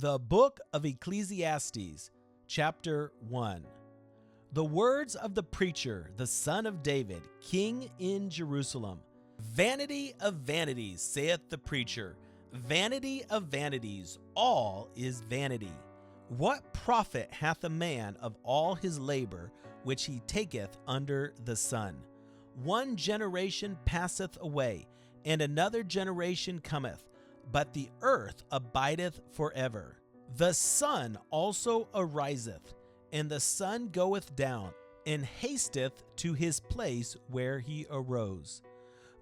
The book of Ecclesiastes, chapter 1. The words of the preacher, the son of David, king in Jerusalem. Vanity of vanities, saith the preacher. Vanity of vanities, all is vanity. What profit hath a man of all his labor which he taketh under the sun? One generation passeth away, and another generation cometh, but the earth abideth forever. The sun also ariseth, and the sun goeth down, and hasteth to his place where he arose.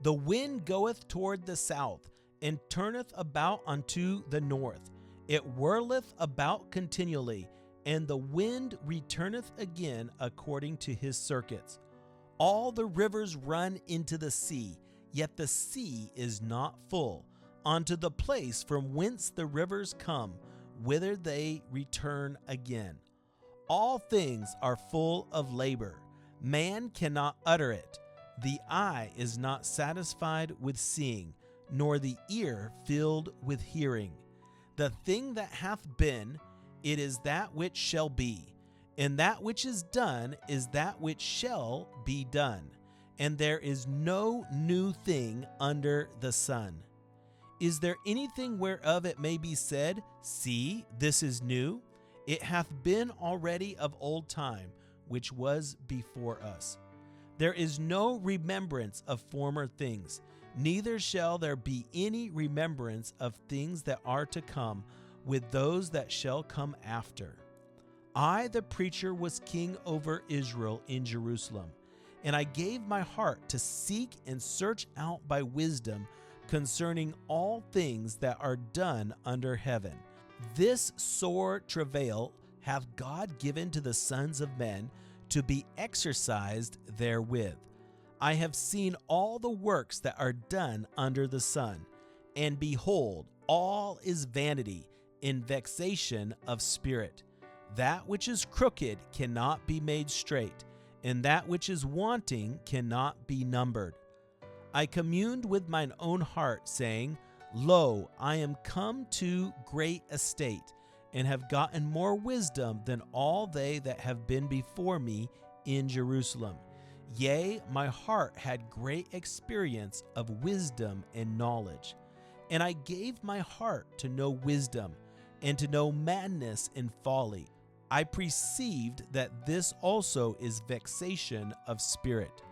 The wind goeth toward the south, and turneth about unto the north. It whirleth about continually, and the wind returneth again according to his circuits. All the rivers run into the sea, yet the sea is not full. Unto the place from whence the rivers come, whither they return again. All things are full of labor. Man cannot utter it. The eye is not satisfied with seeing, nor the ear filled with hearing. The thing that hath been, it is that which shall be, and that which is done is that which shall be done, and there is no new thing under the sun. Is there anything whereof it may be said, See, this is new? It hath been already of old time, which was before us. There is no remembrance of former things, neither shall there be any remembrance of things that are to come with those that shall come after. I, the preacher, was king over Israel in Jerusalem, and I gave my heart to seek and search out by wisdom concerning all things that are done under heaven. This sore travail hath God given to the sons of men to be exercised therewith. I have seen all the works that are done under the sun, and behold, all is vanity and vexation of spirit. That which is crooked cannot be made straight, and that which is wanting cannot be numbered. I communed with mine own heart, saying, Lo, I am come to great estate, and have gotten more wisdom than all they that have been before me in Jerusalem. Yea, my heart had great experience of wisdom and knowledge. And I gave my heart to know wisdom, and to know madness and folly. I perceived that this also is vexation of spirit.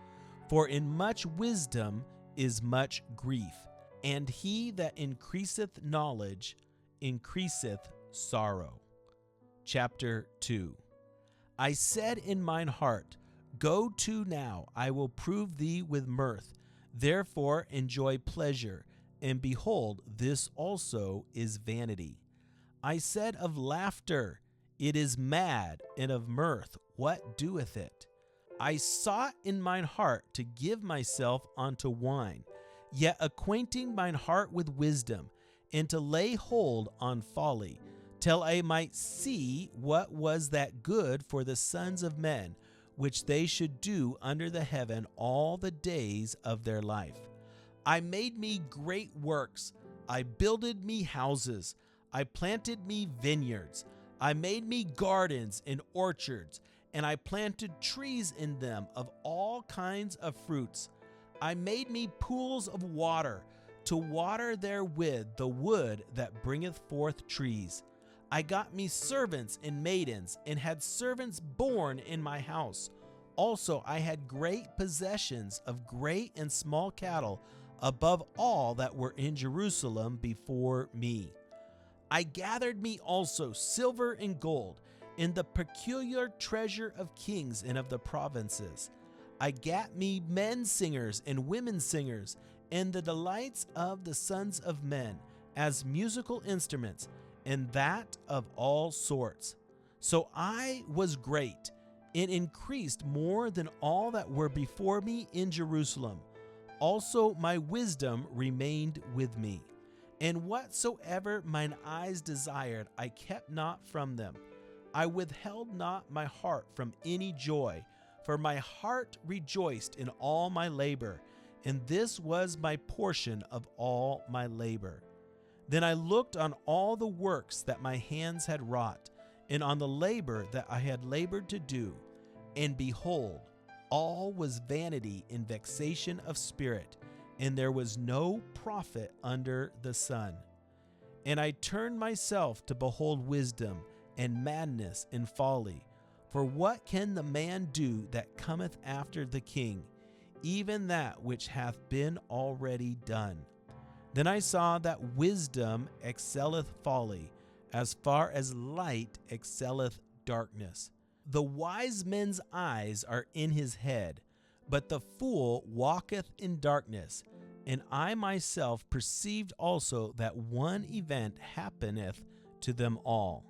For in much wisdom is much grief, and he that increaseth knowledge increaseth sorrow. Chapter 2. I said in mine heart, Go to now, I will prove thee with mirth. Therefore enjoy pleasure, and behold, this also is vanity. I said of laughter, It is mad, and of mirth, what doeth it? I sought in mine heart to give myself unto wine, yet acquainting mine heart with wisdom, and to lay hold on folly, till I might see what was that good for the sons of men, which they should do under the heaven all the days of their life. I made me great works, I builded me houses, I planted me vineyards, I made me gardens and orchards, and I planted trees in them of all kinds of fruits. I made me pools of water, to water therewith the wood that bringeth forth trees. I got me servants and maidens, and had servants born in my house. Also I had great possessions of great and small cattle, above all that were in Jerusalem before me. I gathered me also silver and gold, in the peculiar treasure of kings and of the provinces. I gat me men singers and women singers, and the delights of the sons of men, as musical instruments, and that of all sorts. So I was great, and increased more than all that were before me in Jerusalem. Also my wisdom remained with me. And whatsoever mine eyes desired, I kept not from them. I withheld not my heart from any joy, for my heart rejoiced in all my labor, and this was my portion of all my labor. Then I looked on all the works that my hands had wrought, and on the labor that I had labored to do, and behold, all was vanity and vexation of spirit, and there was no profit under the sun. And I turned myself to behold wisdom, and madness, and folly. For what can the man do that cometh after the king? Even that which hath been already done. Then I saw that wisdom excelleth folly, as far as light excelleth darkness. The wise man's eyes are in his head, but the fool walketh in darkness. And I myself perceived also that one event happeneth to them all.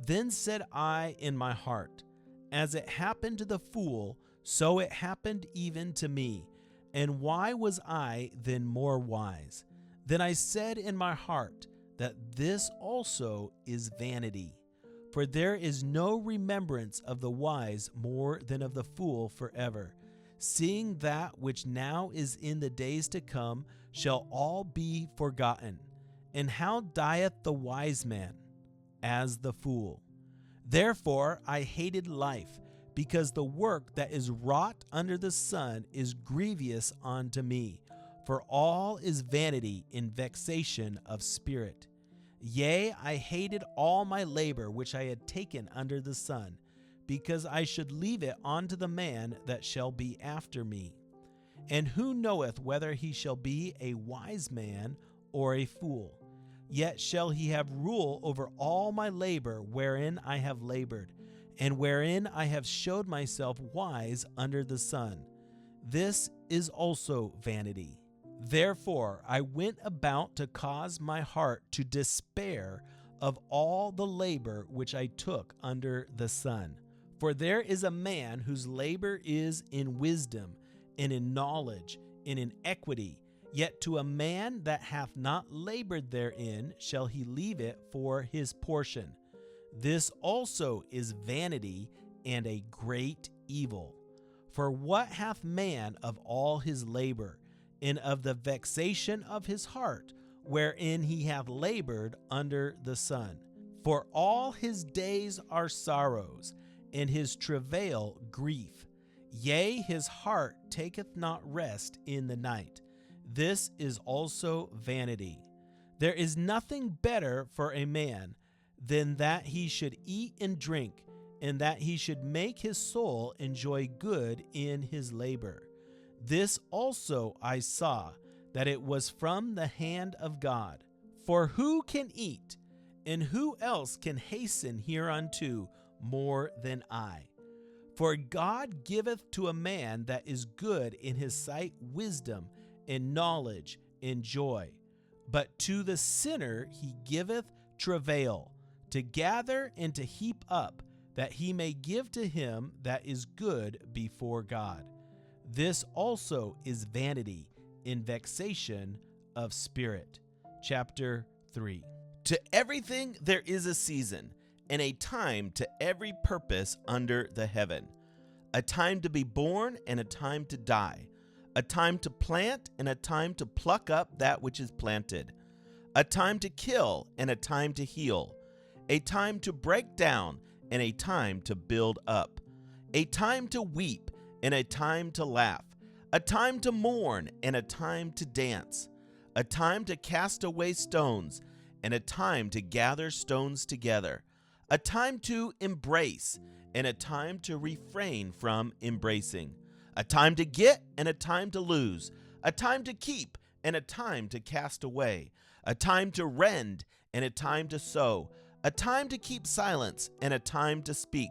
Then said I in my heart, as it happened to the fool, so it happened even to me. And why was I then more wise? Then I said in my heart that this also is vanity. For there is no remembrance of the wise more than of the fool forever. Seeing that which now is in the days to come shall all be forgotten. And how dieth the wise man? As the fool. Therefore I hated life, because the work that is wrought under the sun is grievous unto me. For all is vanity and vexation of spirit. Yea, I hated all my labor which I had taken under the sun, because I should leave it unto the man that shall be after me. And who knoweth whether he shall be a wise man or a fool? Yet shall he have rule over all my labor wherein I have labored, and wherein I have showed myself wise under the sun. This is also vanity. Therefore I went about to cause my heart to despair of all the labor which I took under the sun. For there is a man whose labor is in wisdom, and in knowledge, and in equity. Yet to a man that hath not labored therein shall he leave it for his portion. This also is vanity and a great evil. For what hath man of all his labor, and of the vexation of his heart, wherein he hath labored under the sun? For all his days are sorrows, and his travail grief. Yea, his heart taketh not rest in the night. This is also vanity. There is nothing better for a man than that he should eat and drink, and that he should make his soul enjoy good in his labor. This also I saw, that it was from the hand of God. For who can eat, and who else can hasten hereunto more than I? For God giveth to a man that is good in his sight wisdom, and knowledge, and joy. But to the sinner he giveth travail, to gather and to heap up, that he may give to him that is good before God. This also is vanity and vexation of spirit. Chapter 3. To everything there is a season, and a time to every purpose under the heaven. A time to be born and a time to die. A time to plant and a time to pluck up that which is planted. A time to kill and a time to heal. A time to break down and a time to build up. A time to weep and a time to laugh. A time to mourn and a time to dance. A time to cast away stones and a time to gather stones together. A time to embrace and a time to refrain from embracing. A time to get and a time to lose. A time to keep and a time to cast away. A time to rend and a time to sow. A time to keep silence and a time to speak.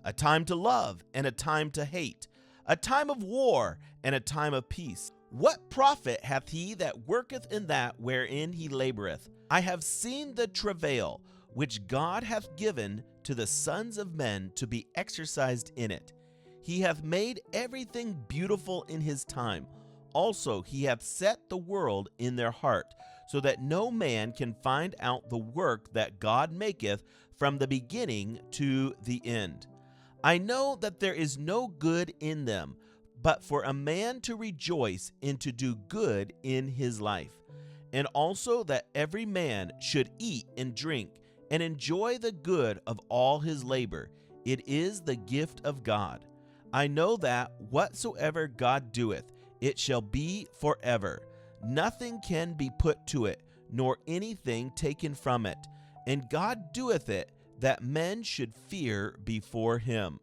A time to love and a time to hate. A time of war and a time of peace. What profit hath he that worketh in that wherein he laboureth? I have seen the travail which God hath given to the sons of men to be exercised in it. He hath made everything beautiful in his time. Also he hath set the world in their heart, so that no man can find out the work that God maketh from the beginning to the end. I know that there is no good in them, but for a man to rejoice and to do good in his life. and also that every man should eat and drink and enjoy the good of all his labor. It is the gift of God. I know that whatsoever God doeth, it shall be forever. Nothing can be put to it, nor anything taken from it. And God doeth it, that men should fear before him.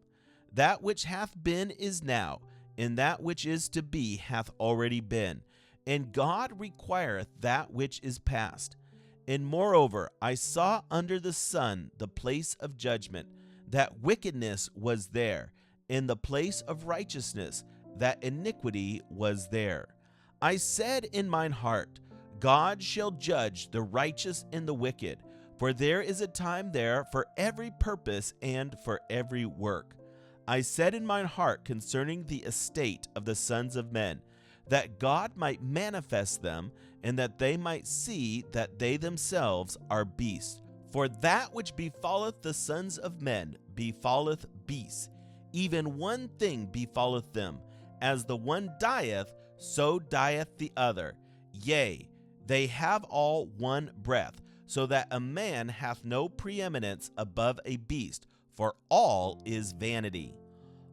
That which hath been is now, and that which is to be hath already been. And God requireth that which is past. And moreover, I saw under the sun the place of judgment, that wickedness was there, in the place of righteousness, that iniquity was there. I said in mine heart, God shall judge the righteous and the wicked, for there is a time there for every purpose and for every work. I said in mine heart concerning the estate of the sons of men, that God might manifest them, and that they might see that they themselves are beasts. For that which befalleth the sons of men befalleth beasts. Even one thing befalleth them. As the one dieth, so dieth the other. Yea, they have all one breath, so that a man hath no preeminence above a beast, for all is vanity.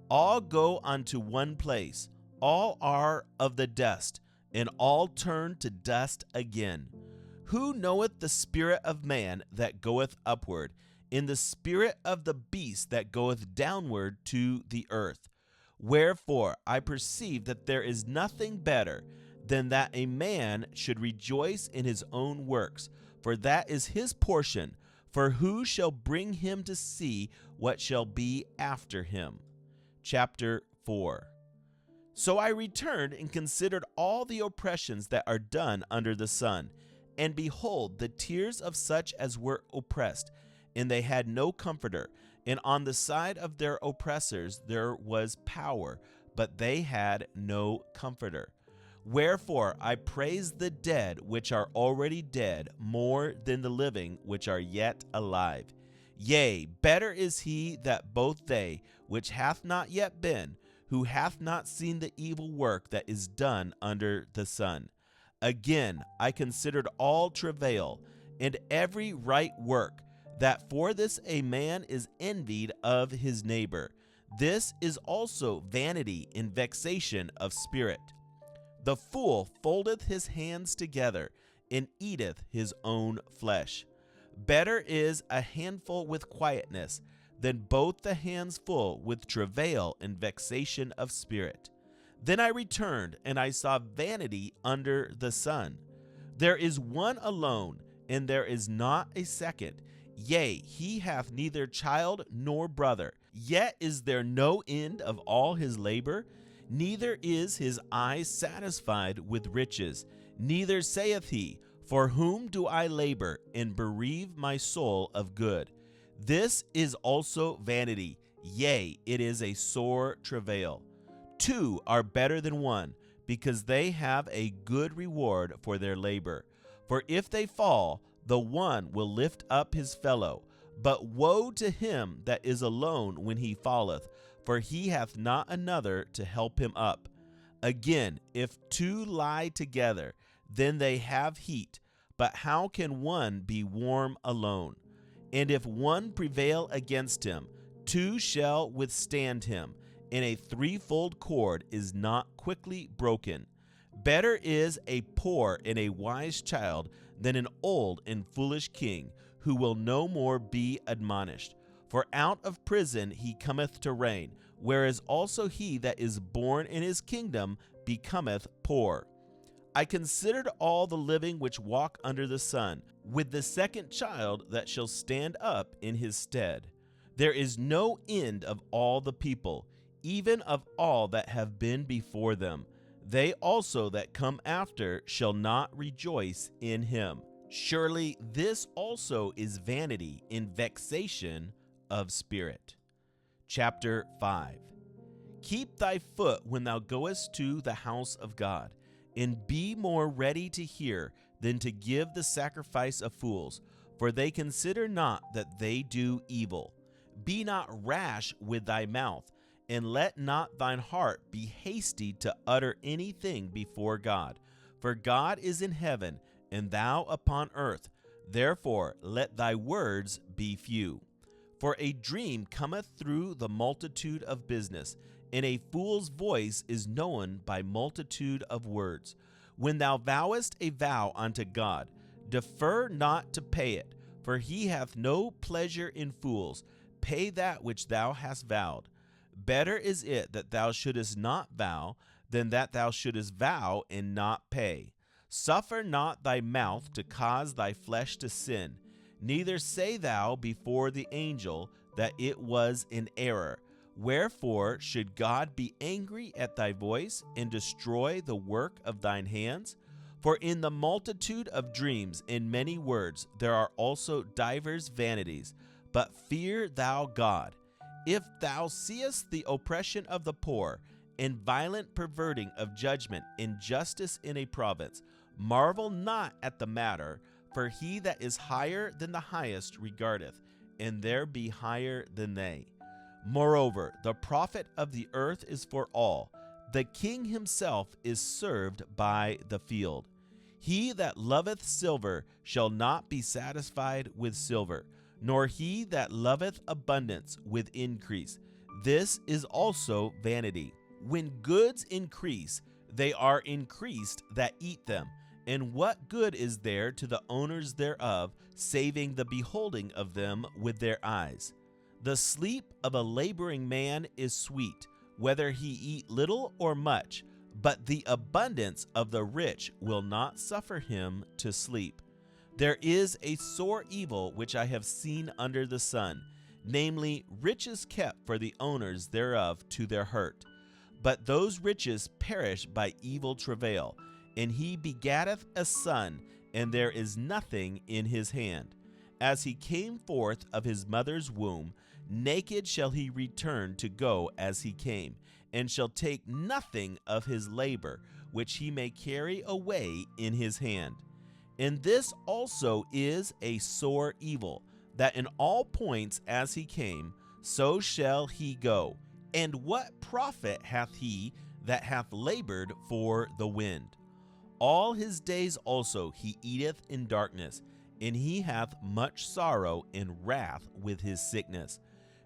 All go unto one place, all are of the dust, and all turn to dust again. Who knoweth the spirit of man that goeth upward, in the spirit of the beast that goeth downward to the earth? Wherefore I perceive that there is nothing better than that a man should rejoice in his own works, for that is his portion. For who shall bring him to see what shall be after him? Chapter 4. So I returned and considered all the oppressions that are done under the sun. And behold, the tears of such as were oppressed, and they had no comforter. And on the side of their oppressors there was power, but they had no comforter. Wherefore I praise the dead which are already dead more than the living which are yet alive. Yea, better is he that both they which hath not yet been, who hath not seen the evil work that is done under the sun. Again, I considered all travail, and every right work, that for this a man is envied of his neighbor. This is also vanity and vexation of spirit. The fool foldeth his hands together, and eateth his own flesh. Better is a handful with quietness, than both the hands full with travail and vexation of spirit. Then I returned, and I saw vanity under the sun. There is one alone, and there is not a second. Yea, he hath neither child nor brother. Yet is there no end of all his labor? Neither is his eye satisfied with riches. Neither saith he, For whom do I labor, and bereave my soul of good? This is also vanity. Yea, it is a sore travail. Two are better than one, because they have a good reward for their labor. For if they fall, the one will lift up his fellow. But woe to him that is alone when he falleth, for he hath not another to help him up. Again, if two lie together, then they have heat. But how can one be warm alone? And if one prevail against him, two shall withstand him, and a threefold cord is not quickly broken. Better is a poor and a wise child than an old and foolish king, who will no more be admonished. For out of prison he cometh to reign, whereas also he that is born in his kingdom becometh poor. I considered all the living which walk under the sun, with the second child that shall stand up in his stead. There is no end of all the people, even of all that have been before them. They also that come after shall not rejoice in him. Surely this also is vanity and vexation of spirit. Chapter 5. Keep thy foot when thou goest to the house of God, and be more ready to hear than to give the sacrifice of fools, for they consider not that they do evil. Be not rash with thy mouth, and let not thine heart be hasty to utter anything before God. For God is in heaven, and thou upon earth. Therefore let thy words be few. For a dream cometh through the multitude of business, and a fool's voice is known by multitude of words. When thou vowest a vow unto God, defer not to pay it, for he hath no pleasure in fools. Pay that which thou hast vowed. Better is it that thou shouldest not vow, than that thou shouldest vow and not pay. Suffer not thy mouth to cause thy flesh to sin. Neither say thou before the angel that it was in error. Wherefore should God be angry at thy voice, and destroy the work of thine hands? For in the multitude of dreams and many words there are also divers vanities. But fear thou God. If thou seest the oppression of the poor, and violent perverting of judgment, injustice in a province, marvel not at the matter, for he that is higher than the highest regardeth, and there be higher than they. Moreover, the profit of the earth is for all. The king himself is served by the field. He that loveth silver shall not be satisfied with silver, nor he that loveth abundance with increase. This is also vanity. When goods increase, they are increased that eat them. And what good is there to the owners thereof, saving the beholding of them with their eyes? The sleep of a laboring man is sweet, whether he eat little or much, but the abundance of the rich will not suffer him to sleep. There is a sore evil which I have seen under the sun, namely, riches kept for the owners thereof to their hurt. But those riches perish by evil travail, and he begatteth a son, and there is nothing in his hand. As he came forth of his mother's womb, naked shall he return to go as he came, and shall take nothing of his labor, which he may carry away in his hand. And this also is a sore evil, that in all points as he came, so shall he go. And what profit hath he that hath labored for the wind? All his days also he eateth in darkness, and he hath much sorrow and wrath with his sickness.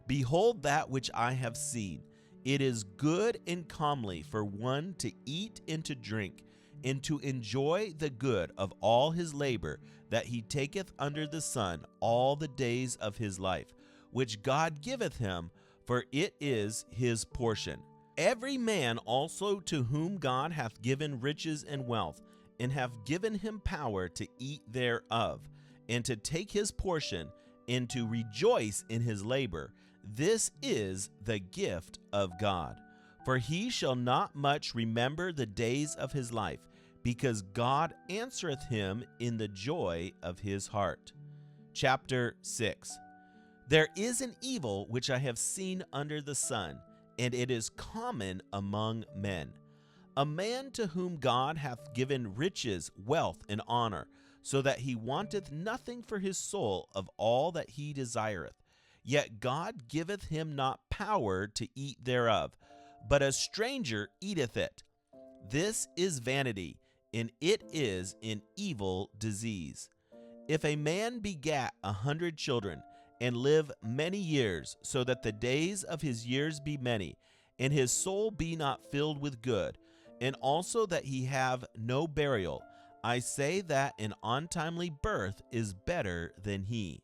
Behold that which I have seen. It is good and comely for one to eat and to drink, and to enjoy the good of all his labor that he taketh under the sun all the days of his life, which God giveth him, for it is his portion. Every man also to whom God hath given riches and wealth, and hath given him power to eat thereof, and to take his portion, and to rejoice in his labor, this is the gift of God. For he shall not much remember the days of his life, because God answereth him in the joy of his heart. Chapter 6. There is an evil which I have seen under the sun, and it is common among men. A man to whom God hath given riches, wealth, and honor, so that he wanteth nothing for his soul of all that he desireth. Yet God giveth him not power to eat thereof, but a stranger eateth it. This is vanity, and it is an evil disease. If a man begat 100 children, and live many years, so that the days of his years be many, and his soul be not filled with good, and also that he have no burial, I say that an untimely birth is better than he.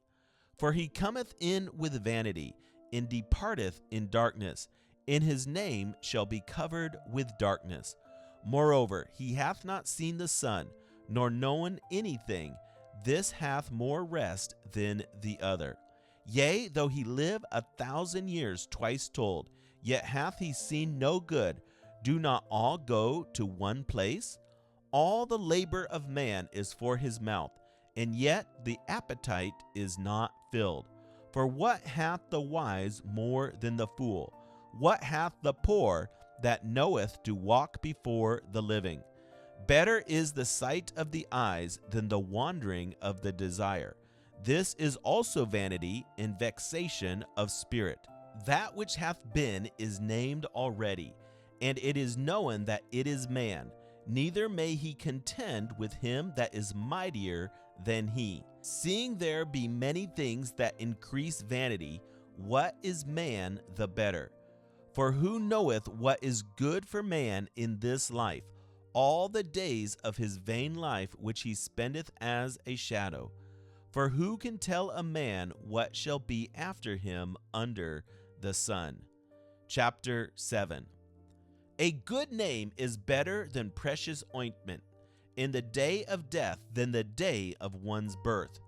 For he cometh in with vanity, and departeth in darkness, and his name shall be covered with darkness. Moreover, he hath not seen the sun, nor known anything. This hath more rest than the other. Yea, though he live 1,000 years twice told, yet hath he seen no good. Do not all go to one place? All the labor of man is for his mouth, and yet the appetite is not filled. For what hath the wise more than the fool? What hath the poor that knoweth to walk before the living? Better is the sight of the eyes than the wandering of the desire. This is also vanity and vexation of spirit. That which hath been is named already, and it is known that it is man. neither may he contend with him that is mightier than he. Seeing there be many things that increase vanity, what is man the better? For who knoweth what is good for man in this life, all the days of his vain life which he spendeth as a shadow? For who can tell a man what shall be after him under the sun? Chapter 7. A good name is better than precious ointment, in the day of death than the day of one's birth.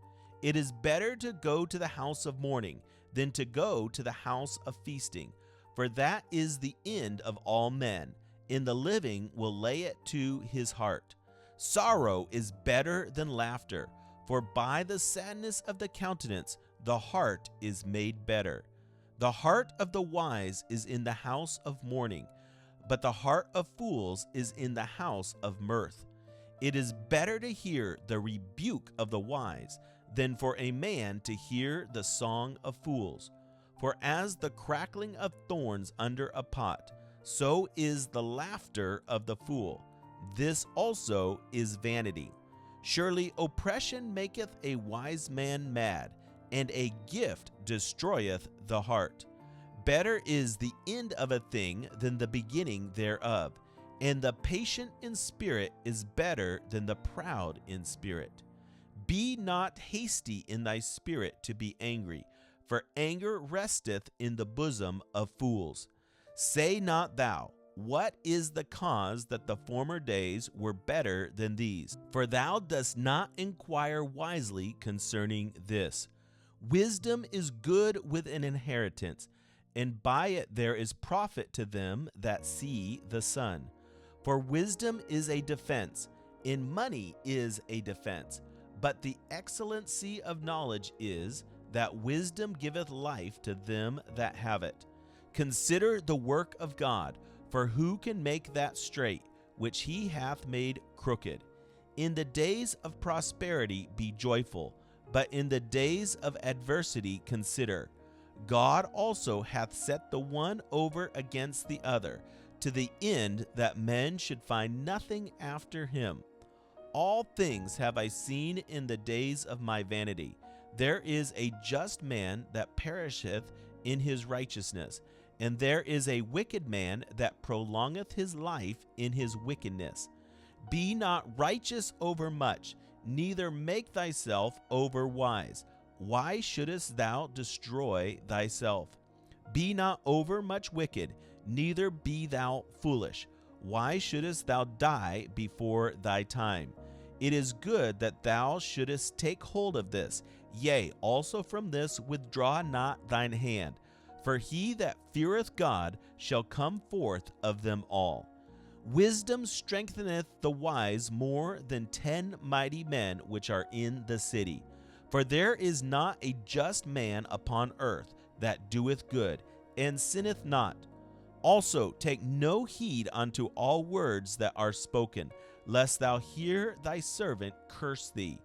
It is better to go to the house of mourning than to go to the house of feasting, for that is the end of all men, and the living will lay it to his heart. Sorrow is better than laughter, for by the sadness of the countenance the heart is made better. The heart of the wise is in the house of mourning, but the heart of fools is in the house of mirth. It is better to hear the rebuke of the wise than for a man to hear the song of fools. For as the crackling of thorns under a pot, so is the laughter of the fool. This also is vanity. Surely oppression maketh a wise man mad, and a gift destroyeth the heart. Better is the end of a thing than the beginning thereof, and the patient in spirit is better than the proud in spirit. Be not hasty in thy spirit to be angry, for anger resteth in the bosom of fools. Say not thou, what is the cause that the former days were better than these? For thou dost not inquire wisely concerning this. Wisdom is good with an inheritance, and by it there is profit to them that see the sun. For wisdom is a defense, and money is a defense. But the excellency of knowledge is, that wisdom giveth life to them that have it. Consider the work of God, for who can make that straight, which he hath made crooked? In the days of prosperity be joyful, but in the days of adversity consider. God also hath set the one over against the other, to the end that men should find nothing after him. All things have I seen in the days of my vanity. There is a just man that perisheth in his righteousness, and there is a wicked man that prolongeth his life in his wickedness. Be not righteous over much, neither make thyself over wise. Why shouldest thou destroy thyself? Be not over much wicked, neither be thou foolish. Why shouldest thou die before thy time? It is good that thou shouldest take hold of this. Yea, also from this withdraw not thine hand. For he that feareth God shall come forth of them all. Wisdom strengtheneth the wise more than 10 mighty men which are in the city. For there is not a just man upon earth that doeth good, and sinneth not. Also take no heed unto all words that are spoken, lest thou hear thy servant curse thee.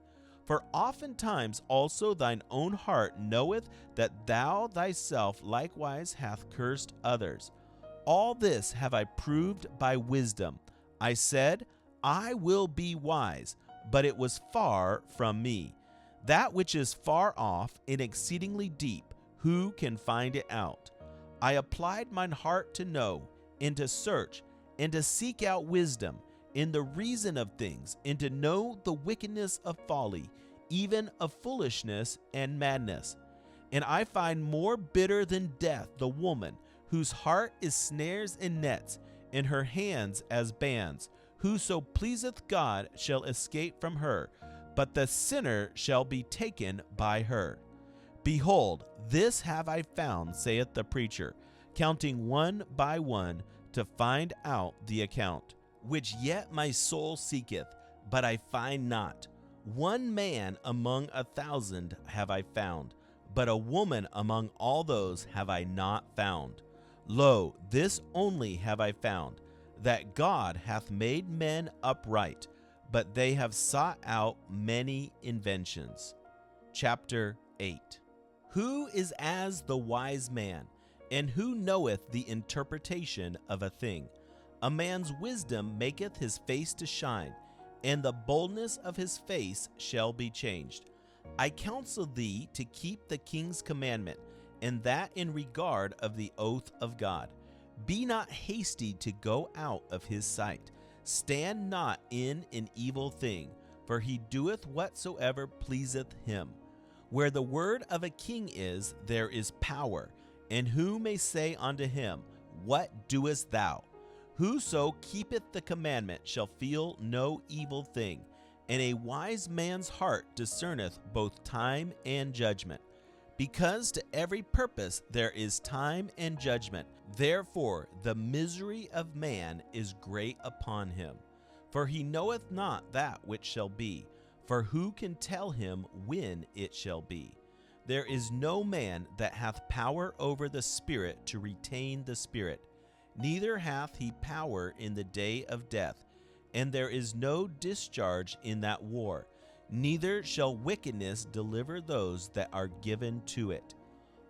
For oftentimes also thine own heart knoweth that thou thyself likewise hath cursed others. All this have I proved by wisdom. I said, I will be wise, but it was far from me. That which is far off and exceedingly deep, who can find it out? I applied mine heart to know, and to search, and to seek out wisdom, in the reason of things, and to know the wickedness of folly, even of foolishness and madness. And I find more bitter than death the woman, whose heart is snares and nets, and her hands as bands. Whoso pleaseth God shall escape from her, but the sinner shall be taken by her. Behold, this have I found, saith the preacher, counting one by one, to find out the account, which yet my soul seeketh, but I find not. One man among 1,000 have I found, but a woman among all those have I not found. Lo, this only have I found, that God hath made men upright, but they have sought out many inventions. Chapter 8. Who is as the wise man, and who knoweth the interpretation of a thing? A man's wisdom maketh his face to shine, and the boldness of his face shall be changed. I counsel thee to keep the king's commandment, and that in regard of the oath of God. Be not hasty to go out of his sight. Stand not in an evil thing, for he doeth whatsoever pleaseth him. Where the word of a king is, there is power. And who may say unto him, What doest thou? Whoso keepeth the commandment shall feel no evil thing, and a wise man's heart discerneth both time and judgment. Because to every purpose there is time and judgment, therefore the misery of man is great upon him. For he knoweth not that which shall be, for who can tell him when it shall be? There is no man that hath power over the Spirit to retain the Spirit, neither hath he power in the day of death, and there is no discharge in that war, neither shall wickedness deliver those that are given to it.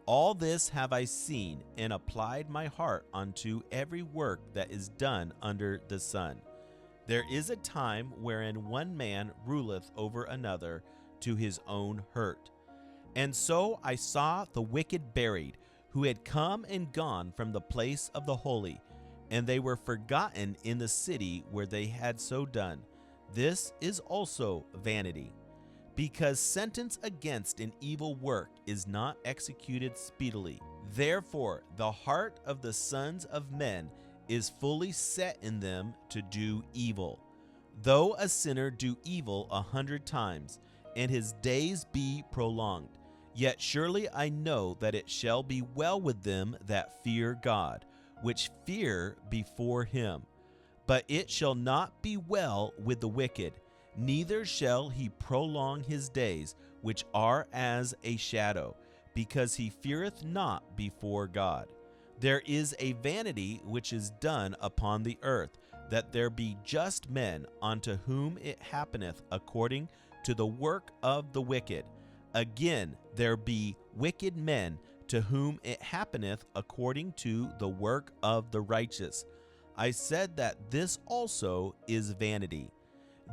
All this have I seen, and applied my heart unto every work that is done under the sun. There is a time wherein one man ruleth over another to his own hurt. And so I saw the wicked buried, who had come and gone from the place of the holy, and they were forgotten in the city where they had so done. This is also vanity. Because sentence against an evil work is not executed speedily. Therefore the heart of the sons of men is fully set in them to do evil. Though a sinner do evil 100 times, and his days be prolonged, yet surely I know that it shall be well with them that fear God, which fear before him. But it shall not be well with the wicked, neither shall he prolong his days, which are as a shadow, because he feareth not before God. There is a vanity which is done upon the earth, that there be just men unto whom it happeneth according to the work of the wicked. Again, there be wicked men to whom it happeneth according to the work of the righteous. I said that this also is vanity.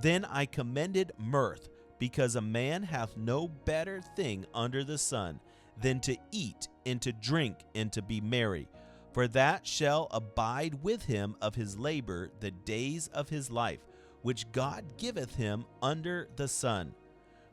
Then I commended mirth, because a man hath no better thing under the sun than to eat and to drink and to be merry, for that shall abide with him of his labor the days of his life, which God giveth him under the sun.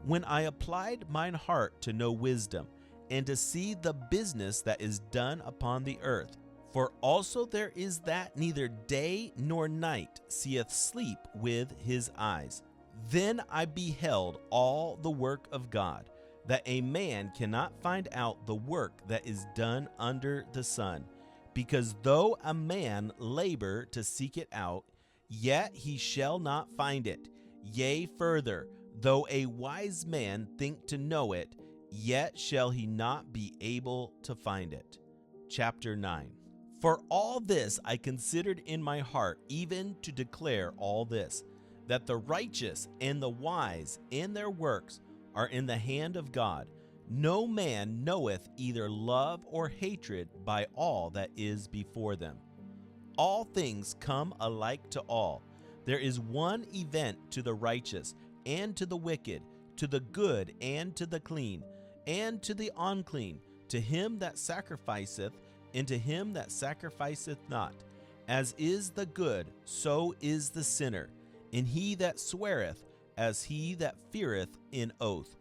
When I applied mine heart to know wisdom, and to see the business that is done upon the earth, for also there is that neither day nor night seeth sleep with his eyes. Then I beheld all the work of God, that a man cannot find out the work that is done under the sun. Because though a man labor to seek it out, yet he shall not find it. Yea, further, though a wise man think to know it, yet shall he not be able to find it. Chapter 9. For all this I considered in my heart, even to declare all this, that the righteous and the wise in their works are in the hand of God. No man knoweth either love or hatred by all that is before them. All things come alike to all. There is one event to the righteous and to the wicked, to the good and to the clean, and to the unclean, to him that sacrificeth, and to him that sacrificeth not. As is the good, so is the sinner, and he that sweareth, as he that feareth in oath.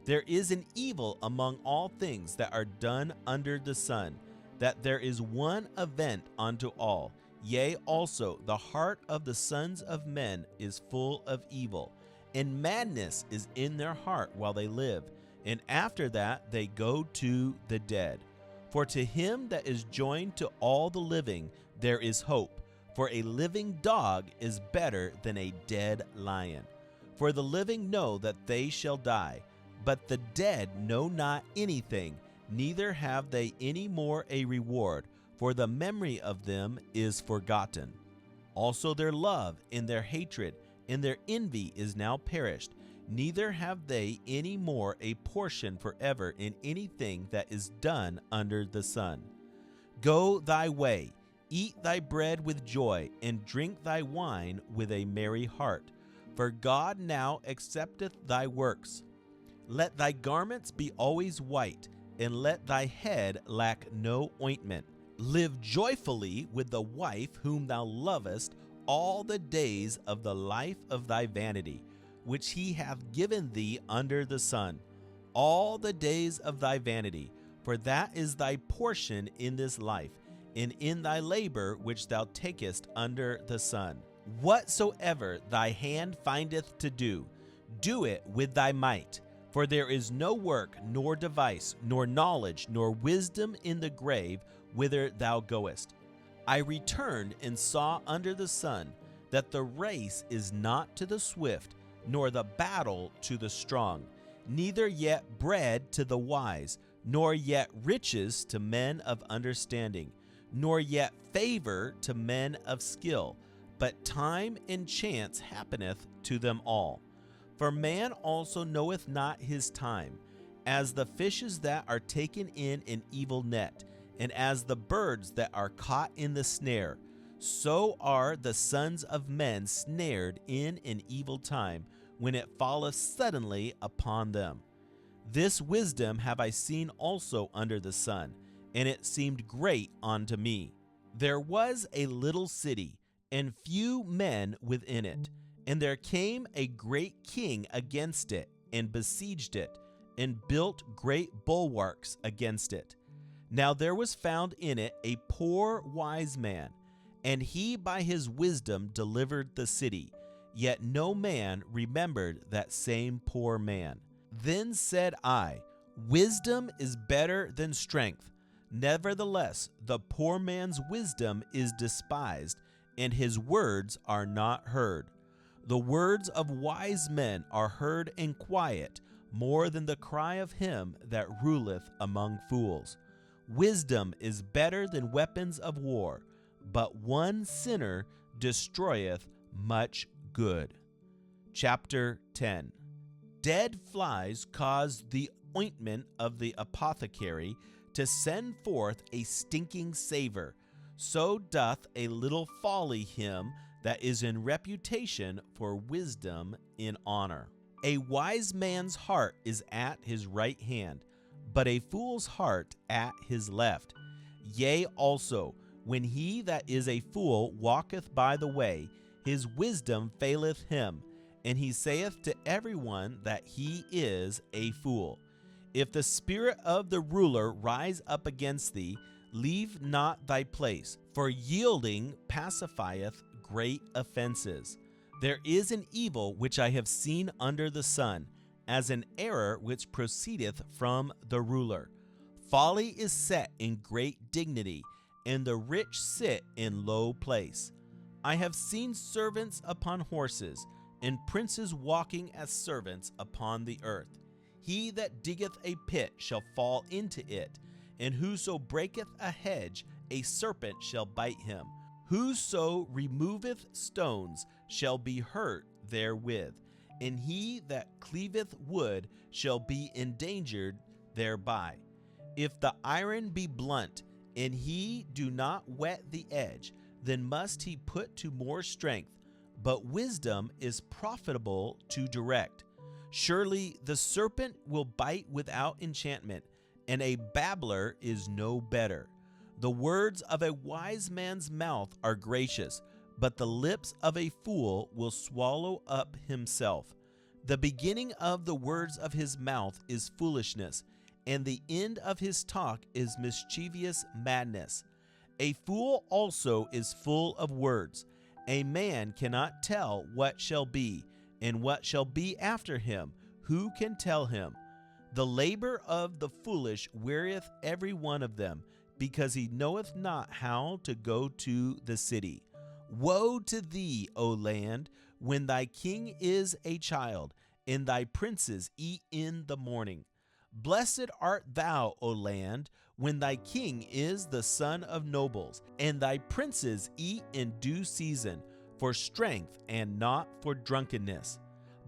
There is an evil among all things that are done under the sun, that there is one event unto all. Yea, also the heart of the sons of men is full of evil, and madness is in their heart while they live, and after that they go to the dead. For to him that is joined to all the living there is hope, for a living dog is better than a dead lion. For the living know that they shall die, but the dead know not anything, neither have they any more a reward, for the memory of them is forgotten. Also their love and their hatred and their envy is now perished, neither have they any more a portion forever in anything that is done under the sun. Go thy way, Eat thy bread with joy, and drink thy wine with a merry heart. For God now accepteth thy works. Let thy garments be always white, and let thy head lack no ointment. Live joyfully with the wife whom thou lovest all the days of the life of thy vanity, which he hath given thee under the sun, all the days of thy vanity, for that is thy portion in this life, and in thy labor which thou takest under the sun. Whatsoever thy hand findeth to do, do it with thy might. For there is no work, nor device, nor knowledge, nor wisdom in the grave whither thou goest. I returned and saw under the sun that the race is not to the swift, nor the battle to the strong, neither yet bread to the wise, nor yet riches to men of understanding, nor yet favor to men of skill, but time and chance happeneth to them all. For man also knoweth not his time, as the fishes that are taken in an evil net, and as the birds that are caught in the snare, so are the sons of men snared in an evil time, when it falleth suddenly upon them. This wisdom have I seen also under the sun, and it seemed great unto me. There was a little city, and few men within it. And there came a great king against it, and besieged it, and built great bulwarks against it. Now there was found in it a poor wise man, and he by his wisdom delivered the city. Yet no man remembered that same poor man. Then said I, Wisdom is better than strength. Nevertheless, the poor man's wisdom is despised, and his words are not heard. The words of wise men are heard in quiet, more than the cry of him that ruleth among fools. Wisdom is better than weapons of war, but one sinner destroyeth much good. Chapter 10. Dead flies cause the ointment of the apothecary to send forth a stinking savor. So doth a little folly him that is in reputation for wisdom in honor. A wise man's heart is at his right hand, but a fool's heart at his left. Yea, also, when he that is a fool walketh by the way, his wisdom faileth him, and he saith to everyone that he is a fool. If the spirit of the ruler rise up against thee, leave not thy place, for yielding pacifieth great offenses. There is an evil which I have seen under the sun, as an error which proceedeth from the ruler. Folly is set in great dignity, and the rich sit in low place. I have seen servants upon horses, and princes walking as servants upon the earth. He that diggeth a pit shall fall into it, and whoso breaketh a hedge, a serpent shall bite him. Whoso removeth stones shall be hurt therewith, and he that cleaveth wood shall be endangered thereby. If the iron be blunt, and he do not whet the edge, then must he put to more strength. But wisdom is profitable to direct. Surely the serpent will bite without enchantment, and a babbler is no better. The words of a wise man's mouth are gracious, but the lips of a fool will swallow up himself. The beginning of the words of his mouth is foolishness, and the end of his talk is mischievous madness. A fool also is full of words. A man cannot tell what shall be, and what shall be after him. Who can tell him? The labor of the foolish wearieth every one of them, because he knoweth not how to go to the city. Woe to thee, O land, when thy king is a child, and thy princes eat in the morning. Blessed art thou, O land, when thy king is the son of nobles, and thy princes eat in due season, for strength and not for drunkenness.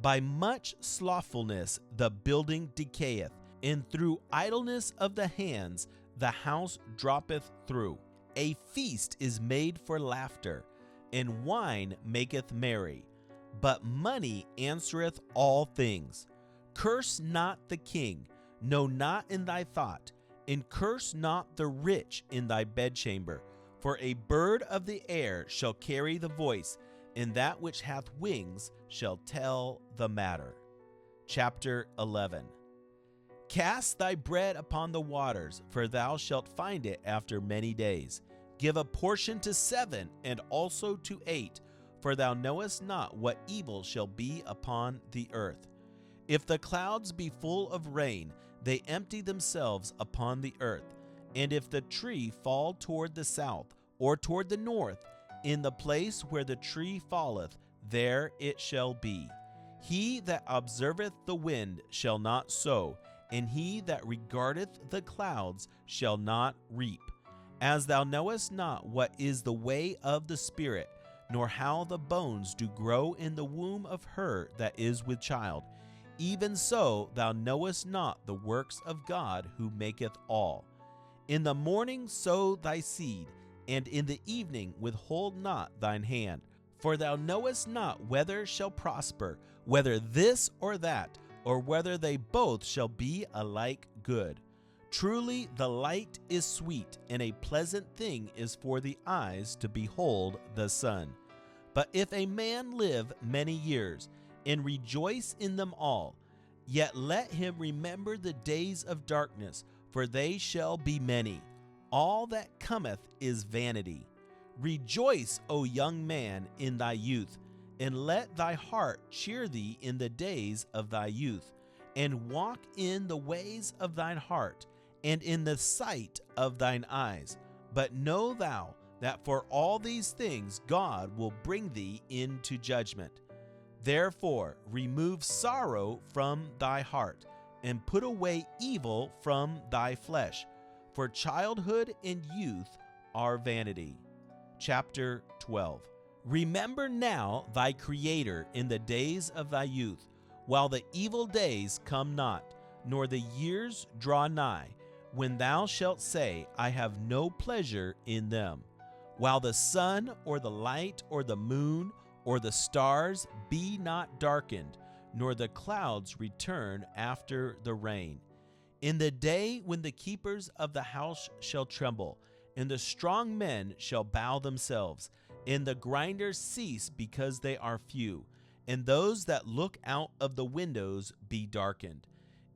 By much slothfulness the building decayeth, and through idleness of the hands the house droppeth through. A feast is made for laughter, and wine maketh merry. But money answereth all things. Curse not the king, no, not in thy thought, and curse not the rich in thy bedchamber. For a bird of the air shall carry the voice, and that which hath wings shall tell the matter. Chapter 11. Cast thy bread upon the waters, for thou shalt find it after many days. Give a portion to 7, and also to 8, for thou knowest not what evil shall be upon the earth. If the clouds be full of rain, they empty themselves upon the earth. And if the tree fall toward the south, or toward the north, in the place where the tree falleth, there it shall be. He that observeth the wind shall not sow, and he that regardeth the clouds shall not reap. As thou knowest not what is the way of the Spirit, nor how the bones do grow in the womb of her that is with child, even so thou knowest not the works of God who maketh all. In the morning sow thy seed, and in the evening withhold not thine hand. For thou knowest not whether shall prosper, whether this or that, or whether they both shall be alike good. Truly the light is sweet, and a pleasant thing is for the eyes to behold the sun. But if a man live many years, and rejoice in them all, yet let him remember the days of darkness, for they shall be many. All that cometh is vanity. Rejoice, O young man, in thy youth, and let thy heart cheer thee in the days of thy youth, and walk in the ways of thine heart, and in the sight of thine eyes. But know thou that for all these things God will bring thee into judgment. Therefore remove sorrow from thy heart, and put away evil from thy flesh, for childhood and youth are vanity. Chapter 12. Remember now thy Creator in the days of thy youth, while the evil days come not, nor the years draw nigh, when thou shalt say, I have no pleasure in them. While the sun or the light or the moon or the stars be not darkened, nor the clouds return after the rain. In the day when the keepers of the house shall tremble, and the strong men shall bow themselves, and the grinders cease because they are few, and those that look out of the windows be darkened.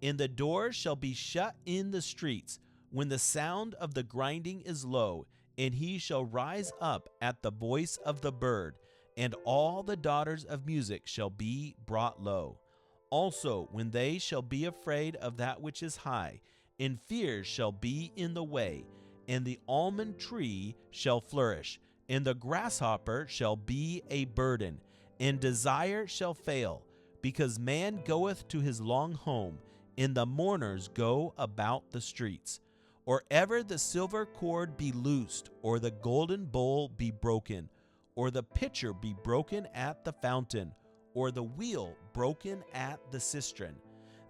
And the doors shall be shut in the streets, when the sound of the grinding is low, and he shall rise up at the voice of the bird, and all the daughters of music shall be brought low. Also, when they shall be afraid of that which is high, and fear shall be in the way, and the almond tree shall flourish, and the grasshopper shall be a burden, and desire shall fail, because man goeth to his long home, and the mourners go about the streets. Or ever the silver cord be loosed, or the golden bowl be broken, or the pitcher be broken at the fountain, or the wheel broken at the cistern.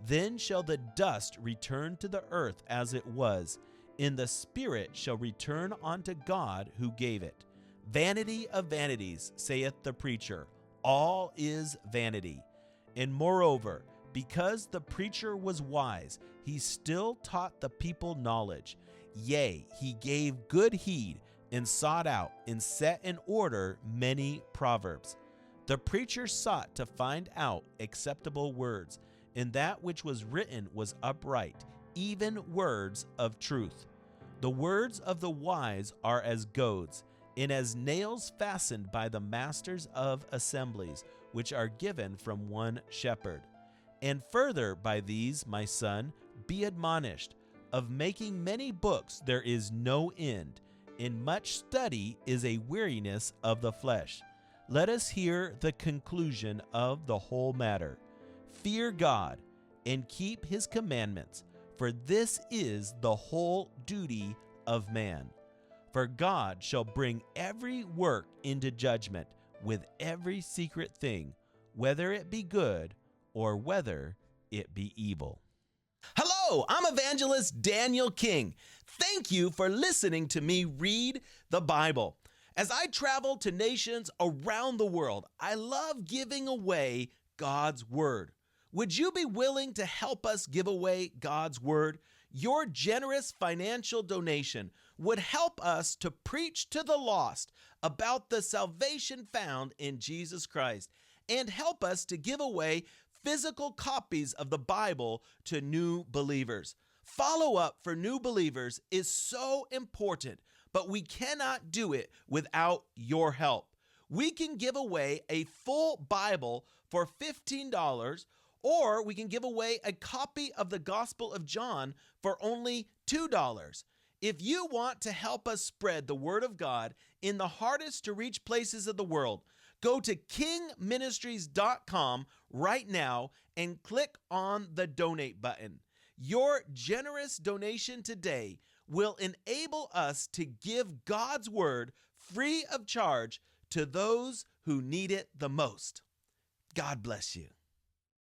Then shall the dust return to the earth as it was, and the spirit shall return unto God who gave it. Vanity of vanities, saith the preacher, all is vanity. And moreover, because the preacher was wise, he still taught the people knowledge. Yea, he gave good heed, and sought out and set in order many proverbs. The preacher sought to find out acceptable words, and that which was written was upright, even words of truth. The words of the wise are as goads, and as nails fastened by the masters of assemblies, which are given from one shepherd. And further by these, my son, be admonished. Of making many books there is no end, and much study is a weariness of the flesh. Let us hear the conclusion of the whole matter. Fear God, and keep his commandments, for this is the whole duty of man. For God shall bring every work into judgment with every secret thing, whether it be good or whether it be evil. Hello, I'm Evangelist Daniel King. Thank you for listening to me read the Bible. As I travel to nations around the world, I love giving away God's Word. Would you be willing to help us give away God's Word? Your generous financial donation would help us to preach to the lost about the salvation found in Jesus Christ and help us to give away physical copies of the Bible to new believers. Follow-up for new believers is so important, but we cannot do it without your help. We can give away a full Bible for $15, or we can give away a copy of the Gospel of John for only $2. If you want to help us spread the Word of God in the hardest to reach places of the world, go to kingministries.com right now and click on the donate button. Your generous donation today will enable us to give God's Word free of charge to those who need it the most. God bless you.